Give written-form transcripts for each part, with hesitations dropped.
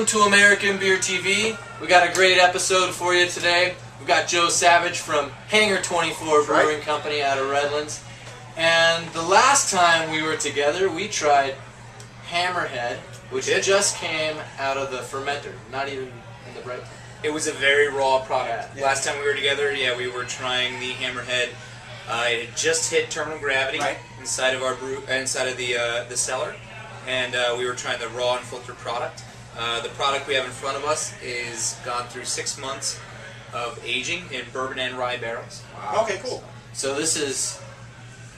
Welcome to American Beer TV. We got a great episode for you today. We've got Joe Savage from Hangar 24 Brewing Company out of Redlands. And the last time we were together, we tried Hammerhead, which just came out of the fermenter, not even in the bread. It was a very raw product. Yeah. Last time we were together, we were trying the Hammerhead. It had just hit terminal gravity inside of our the cellar, and we were trying the raw unfiltered product. The product we have in front of us is gone through 6 months of aging in bourbon and rye barrels. Wow. Okay, cool. So this is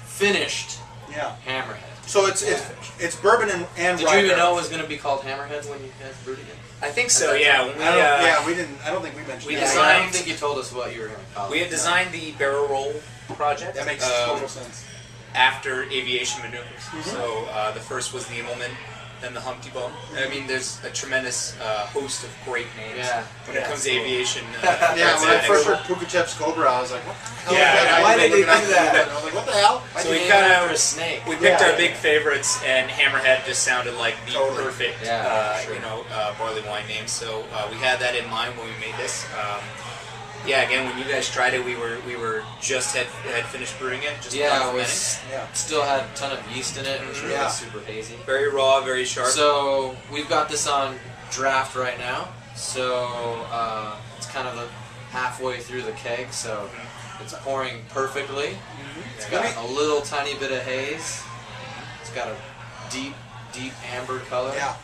finished Hammerhead. So it's bourbon and rye. Did you even know it was going to be called Hammerhead when you guys brewed it? I think so. Yeah. When we, we didn't. I don't think we mentioned. I don't think you told us what you were going to call it. We had designed the barrel roll project. That makes total sense. After aviation maneuvers. So the first was the Immelman, then the Humpty Bone. I mean, there's a tremendous host of great names when it comes to aviation. When I first heard Pukachev's Cobra, I was like, what the hell is that? Why did they do that? I was like, what the hell? Why So did we they kind name it for a of snake? we picked our big favorites, and Hammerhead just sounded like the perfect, barley wine name. So we had that in mind when we made this. Again, when you guys tried it, we were just had finished brewing it. Just still had a ton of yeast in it. It was really super hazy. Very raw, very sharp. So we've got this on draft right now. So it's kind of halfway through the keg. So it's pouring perfectly. It's got a little tiny bit of haze. It's got a deep amber color. Yeah.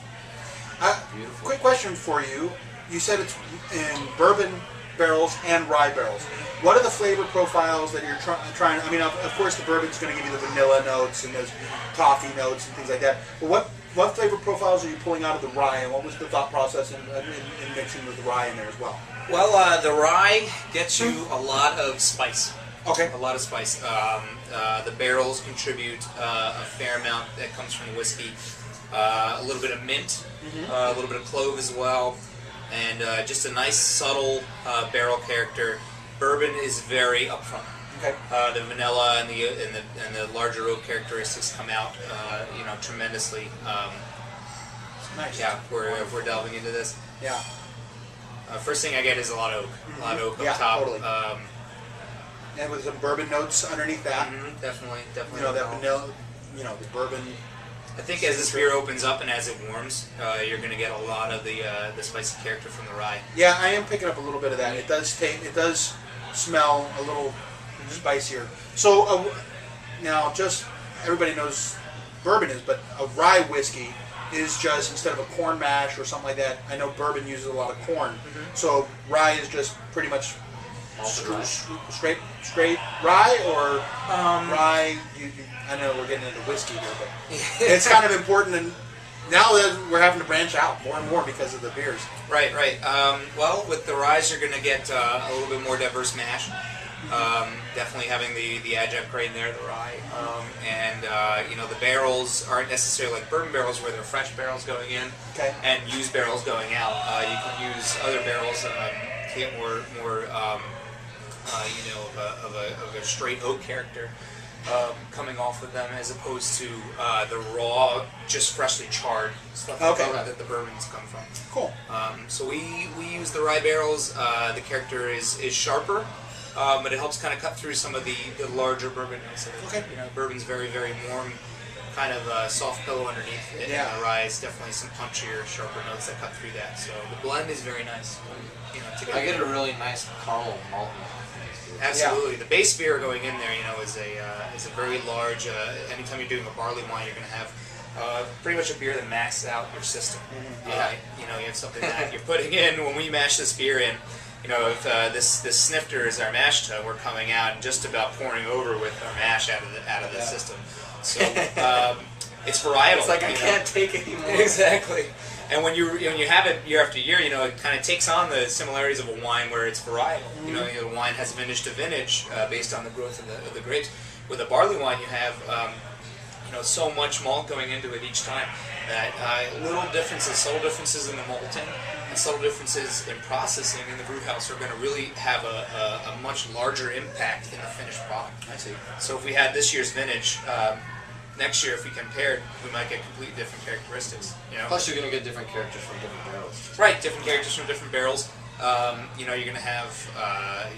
Beautiful. Quick question for you. You said it's in bourbon barrels and rye barrels. What are the flavor profiles that you're trying? I mean, of course, the bourbon's going to give you the vanilla notes and those toffee notes and things like that. But what flavor profiles are you pulling out of the rye, and what was the thought process in mixing with the rye in there as well? Well, the rye gets you a lot of spice. Okay. A lot of spice. The barrels contribute a fair amount that comes from the whiskey. A little bit of mint, a little bit of clove as well. And just a nice subtle barrel character. Bourbon is very upfront. Okay. The vanilla and the larger oak characteristics come out, tremendously. Nice. Yeah, if we're delving into this. Yeah. First thing I get is a lot of oak. A lot of oak up top. Totally. And with some bourbon notes underneath that. Definitely. That vanilla. The bourbon. I think as this beer opens up and as it warms, you're going to get a lot of the spicy character from the rye. Yeah, I am picking up a little bit of that. It does smell a little spicier. So now, just everybody knows bourbon is, but a rye whiskey is just, instead of a corn mash or something like that. I know bourbon uses a lot of corn, so rye is just pretty much straight rye, or rye. I know we're getting into whiskey here, but it's kind of important, and now that we're having to branch out more and more because of the beers. Right. Well, with the rye, you're going to get a little bit more diverse mash. Definitely having the adjunct grain there, the rye, and the barrels aren't necessarily like bourbon barrels where they're fresh barrels going in and used barrels going out. You can use other barrels to get more of a straight oak character coming off of them, as opposed to the raw, just freshly charred stuff that the bourbons come from. Cool. So we use the rye barrels. The character is sharper, but it helps kind of cut through some of the larger bourbon notes. Bourbon's very, very warm, kind of soft pillow underneath it. Yeah. And the rye is definitely some punchier, sharper notes that cut through that. So the blend is very nice. I get a really nice caramel malt. Absolutely. The base beer going in there, is a very large. Anytime you're doing a barley wine, you're going to have pretty much a beer that maxes out your system. You have something that you're putting in. When we mash this beer in, if this snifter is our mash tub, we're coming out and just about pouring over with our mash out of the system. So it's varietal. It's like I can't take anymore. Exactly. And when you have it year after year, it kind of takes on the similarities of a wine where it's varietal. The wine has vintage to vintage based on the growth of the grapes. With a barley wine, you have so much malt going into it each time that little differences, subtle differences in the malting, and subtle differences in processing in the brew house are going to really have a much larger impact in the finished product. I see. So if we had this year's vintage, next year, if we compared, we might get completely different characteristics. Plus, you're gonna get different characters from different barrels. Right, different characters from different barrels. You're going to have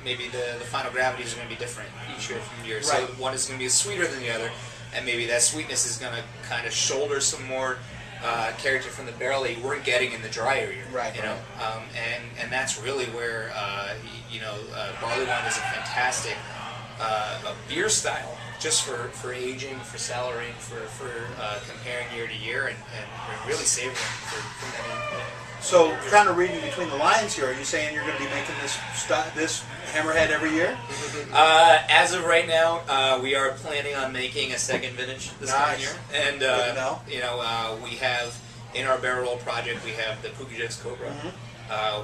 maybe the final gravities are going to be different each year from year. So Right. one is going to be sweeter than the other, and maybe that sweetness is going to kind of shoulder some more character from the barrel that you weren't getting in the drier year. Right. And that's really where barley wine is a fantastic beer style, just for aging, for cellaring, for comparing year to year, and really savoring from many. So, trying to read in between the lines here, are you saying you're going to be making this Hammerhead every year? As of right now, we are planning on making a second vintage this coming year, and we have in our barrel roll project we have the Pukijev's Cobra,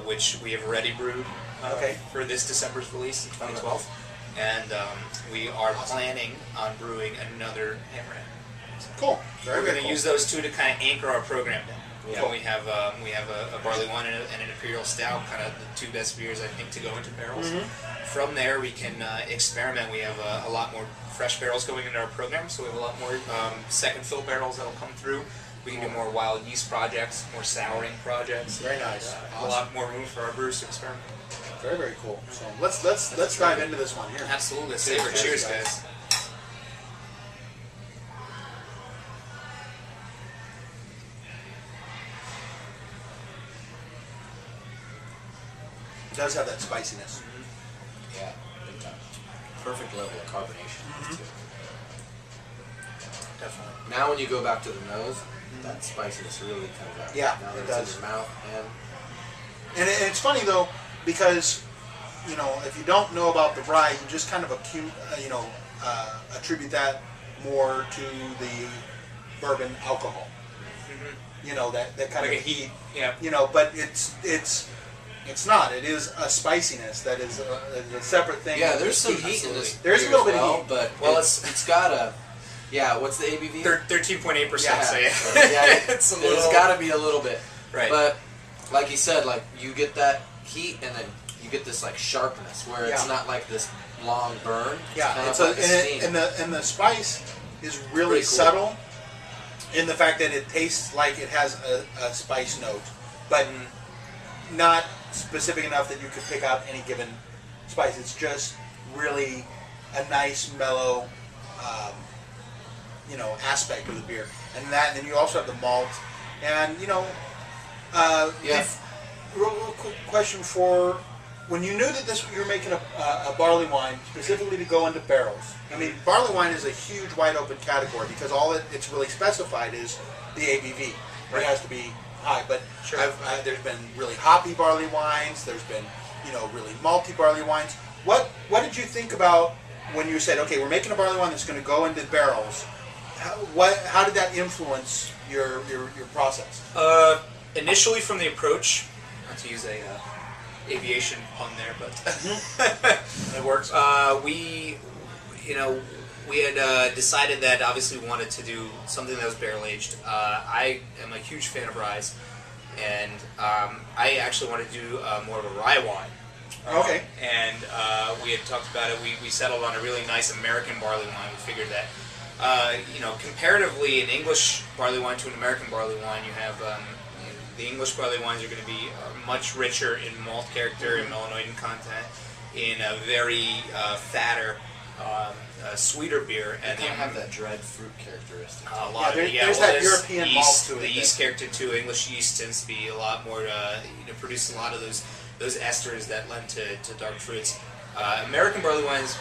which we have already brewed for this December's release in 2012, and we are planning on brewing another Hammerhead. Cool. We're going to use those two to kind of anchor our program down. Yeah. We have a barley wine and an imperial stout, kind of the two best beers I think to go into barrels. From there, we can experiment. We have a lot more fresh barrels going into our program, so we have a lot more second fill barrels that'll come through. We can do more wild yeast projects, more souring projects. Very nice. A lot more room for our brewers to experiment. Very, very cool. So let's dive into this one here. Absolutely. Savor. Cheers, guys. It does have that spiciness. Yeah, big time. Perfect level of carbonation. Too. Definitely. Now, when you go back to the nose, that spiciness really comes out. Yeah, now it that does. it's in your mouth, And it's funny though, because if you don't know about the rye, you just kind of attribute that more to the bourbon alcohol. That kind Like of a heat. Yeah. But it's not. It is a spiciness that is a separate thing. Yeah, there's some heat in this. There's a beer little as bit of well, heat. but Well, it's got a. Yeah, what's the ABV? 13.8%. Yeah, So yeah, it's a little. There's got to be a little bit. Right. But like you said, like you get that heat and then you get this like sharpness where it's not like this long burn. Yeah, kind it's of like a steam. and the spice is really Pretty cool. subtle in the fact that it tastes like it has a spice note, but not specific enough that you could pick out any given spice. It's just really a nice mellow, aspect of the beer, and then you also have the malt, and real quick question for when you knew that you were making a barley wine specifically to go into barrels. I mean, barley wine is a huge wide open category because all it's really specified is the ABV. It has to be high, but Sure. there's been really hoppy barley wines. There's been really malty barley wines. What did you think about when you said, okay, we're making a barley wine that's going to go into barrels? How did that influence your process? Initially, from the approach, not to use a aviation pun there, but It works. we had decided that obviously we wanted to do something that was barrel aged. I am a huge fan of rye, and I actually wanted to do more of a rye wine. Okay. And we had talked about it. We settled on a really nice American barley wine. We figured that, comparatively, an English barley wine to an American barley wine, you have the English barley wines are going to be much richer in malt character and melanoidin content, in a very fatter, sweeter beer, And and they have that dried fruit characteristic. a lot Yeah, of there's well, that European yeast, malt to it The that- yeast character too. English yeast tends to be a lot more produce a lot of those esters that lend to dark fruits. American barley wines,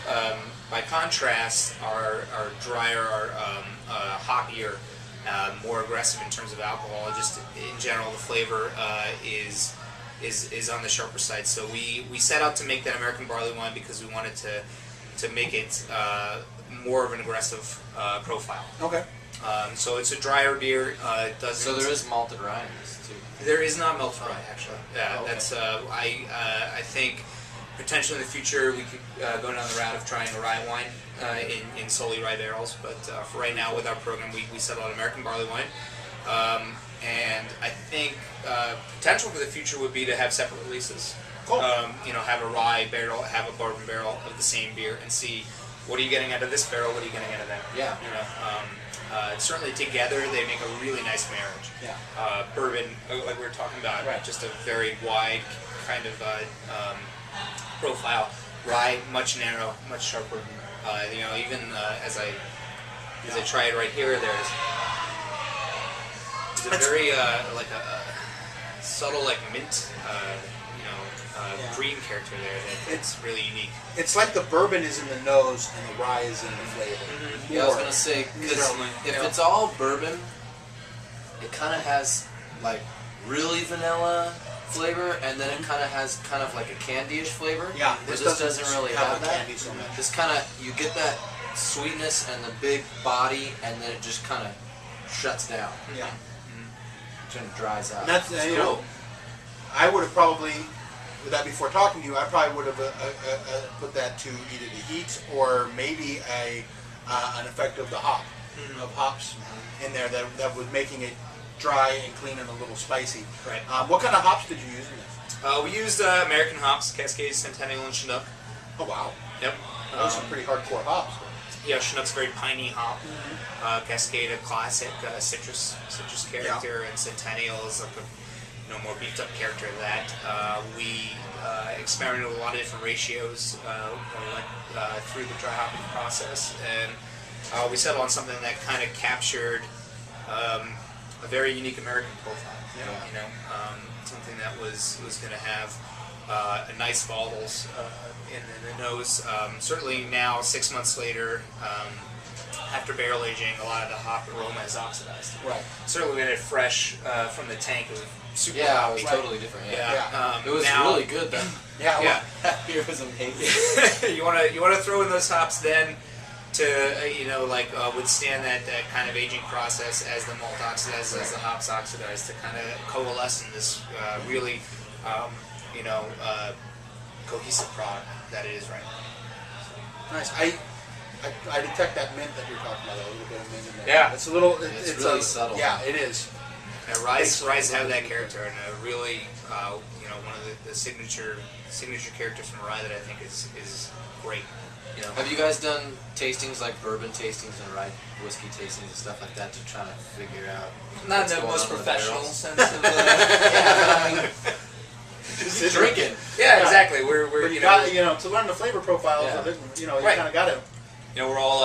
by contrast, are drier, are hoppier, more aggressive in terms of alcohol. Just in general, the flavor is on the sharper side. So we set out to make that American barley wine because we wanted to make it more of an aggressive profile. Okay. So it's a drier beer. It doesn't. So there is malted rye in this too. There is not malted rye, actually. Yeah, Oh, okay. that's. I think potentially in the future we could go down the route of trying a rye wine in solely rye barrels. But for right now, with our program, we settled on American barley wine. And I think potential for the future would be to have separate releases. Cool. Have a rye barrel, have a bourbon barrel of the same beer, and see what are you getting out of this barrel, what are you getting out of that. Yeah. certainly together they make a really nice marriage. Yeah. Bourbon, like we were talking about, Right. just a very wide kind of profile. Rye, much narrow, much sharper. You know, even as I try it right here, there's a very like a subtle like mint, green character there that's really unique. It's like the bourbon is in the nose and the rye is in the flavor. Mm-hmm. Yeah, I was gonna say, because if it's all bourbon, it kind of has like really vanilla flavor, and then it kind of has kind of like a candy-ish flavor. Yeah, this doesn't really have that. candy so much. Just kind of, you get that sweetness and the big body, and then it just kind of shuts down. Yeah. It kind of dries out. And that's It's you cool. know, I would have probably, with that before talking to you, I probably would have put that to either the heat or maybe an effect of the hops in there that was making it dry and clean and a little spicy. Right. What kind of hops did you use in this? We used American hops, Cascade, Centennial, and Chinook. Oh wow, Yep. those are some pretty hardcore hops. Yeah, Chinook's very piney hop. Cascade, a classic citrus character, and Centennial is like a more beefed up character of that. We experimented with a lot of different ratios through the dry hopping process, and we settled on something that kind of captured a very unique American profile. Yeah. You know, something that was going to have a nice volatiles in the nose. Certainly now, 6 months later, after barrel aging, a lot of the hop aroma is oxidized. Right. Certainly when it fresh from the tank, it was super Yeah, it hoppy. was totally different. Yeah. Yeah. It was now, really good then. Yeah. Yeah. It was amazing. you want to throw in those hops then to withstand that kind of aging process as the malt oxidizes, as the hops oxidize, to kind of coalesce in this really cohesive product that it is right now. Nice. I detect that mint that you're talking about, a little bit of mint in there. Yeah. It's a little. It's really subtle. Yeah, it is. Ryes have that character, and really, one of the signature characters from rye that I think is great. You know, Have you guys done tastings like bourbon tastings and rye whiskey tastings and stuff like that to try to figure out? not what's in the going most on with professional barrels? sense of Just drinking. Yeah, exactly. We're But you got to learn the flavor profiles Yeah. of it. You Right. kind of got to. we're all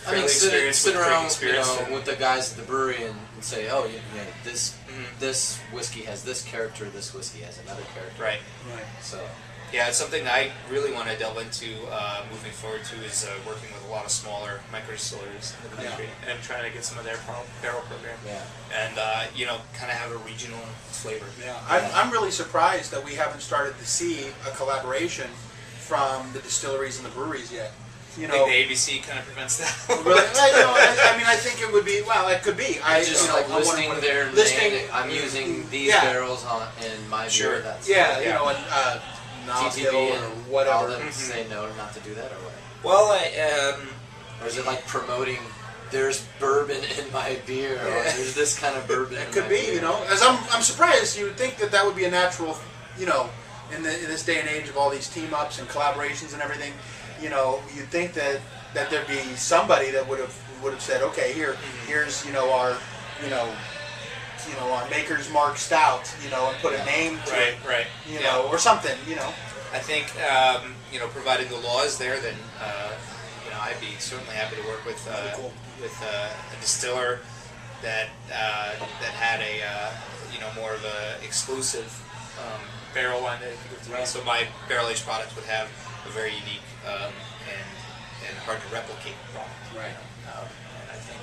fairly experienced sit with around, drinking spirits. and- with the guys at the brewery and say, oh, this whiskey has this character, this whiskey has another character. Right. Right. So, Yeah, it's something I really want to delve into moving forward too, is working with a lot of smaller micro distilleries in the country and trying to get some of their barrel program. yeah. And kind of have a regional flavor. Yeah. I'm really surprised that we haven't started to see a collaboration from the distilleries and the breweries yet. I think the ABC kind of prevents that. Really, I mean, I think it would be. Well, it could be. Just like listing their name. I'm using these barrels in my beer. That's and Knoxville TTV or and whatever. all them say no, not to do that, or what? Well, Or is it like promoting? There's bourbon in my beer, or there's this kind of bourbon. It in could my be, beer. As I'm surprised. You would think that would be a natural, in this day and age of all these team ups and collaborations and everything. You'd think that there'd be somebody that would have said, okay, here's our our Maker's Mark Stout, and put a name to it, right. or something, I think provided the law is there, then I'd be certainly happy to work with Cool. with a distiller that had a more of a exclusive barrel line that it could give to me. So my barrel aged product would have a very unique and hard to replicate product. Right. And I think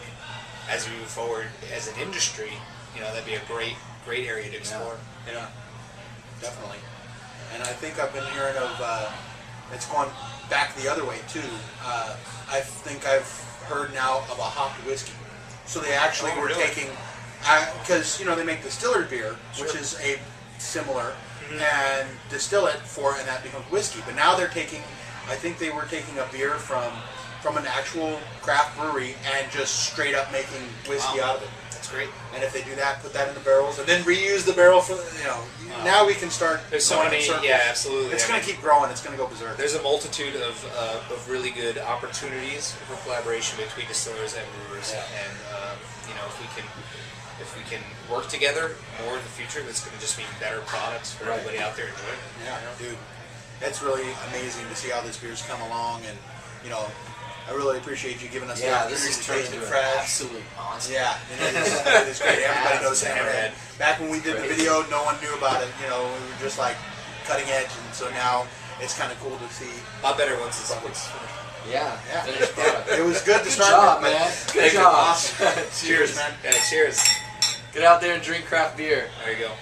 as we move forward as an industry, that'd be a great area to explore. Yeah, definitely. And I think I've been hearing of it's gone back the other way too. I think I've heard now of a hopped whiskey. So they actually were really? taking, because they make distilled beer, which is a similar, and distill it and that becomes whiskey. But now they're taking, I think they were taking a beer from from an actual craft brewery and just straight up making whiskey out of it. That's great. And if they do that, put that in the barrels, and then reuse the barrel for now we can start. There's so going in many, circles. yeah, absolutely. It's going to keep growing. It's going to go berserk. There's a multitude of really good opportunities for collaboration between distillers and brewers, and if we can work together more in the future, that's going to just mean better products for everybody out there enjoying. Yeah, dude, it's really amazing to see how this beer's come along, and I really appreciate you giving us the opportunity this is to turning taste it into fresh. an absolute monster. Yeah, it is great. Everybody knows Hammerhead. Hammerhead. Back when we did the video, no one knew about it. We were just like cutting edge, and so now it's kind of cool to see. A lot better once it's finished. Yeah. It was good to Good start job, with, man. but Good job. awesome. Cheers, man. Yeah, cheers. Get out there and drink craft beer. There you go.